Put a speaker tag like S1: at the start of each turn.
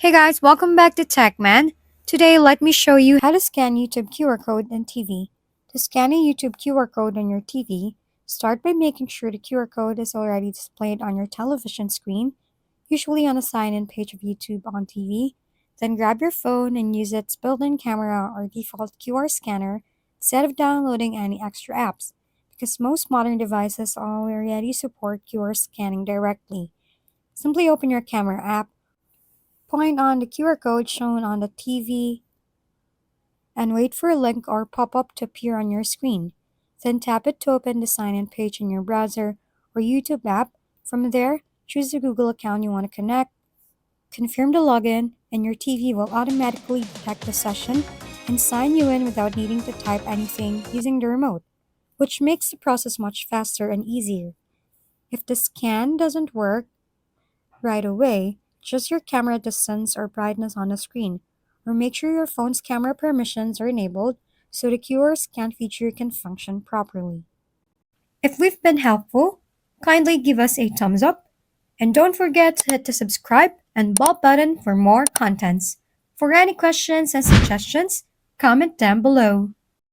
S1: Hey guys, welcome back to TechMan. Today, let me show you how to scan YouTube QR code on TV. To scan a YouTube QR code on your TV, start by making sure the QR code is already displayed on your television screen, usually on a sign-in page of YouTube on TV. Then grab your phone and use its built-in camera or default QR scanner instead of downloading any extra apps, because most modern devices already support QR scanning directly. Simply open your camera app, point on the QR code shown on the TV, and wait for a link or pop-up to appear on your screen. Then tap it to open the sign-in page in your browser or YouTube app. From there, choose the Google account you want to connect, confirm the login, and your TV will automatically detect the session and sign you in without needing to type anything using the remote, which makes the process much faster and easier. If the scan doesn't work right away, adjust your camera distance or brightness on the screen, or make sure your phone's camera permissions are enabled so the QR scan feature can function properly. If we've been helpful, kindly give us a thumbs up, and don't forget to hit the subscribe and bell button for more contents. For any questions and suggestions, comment down below.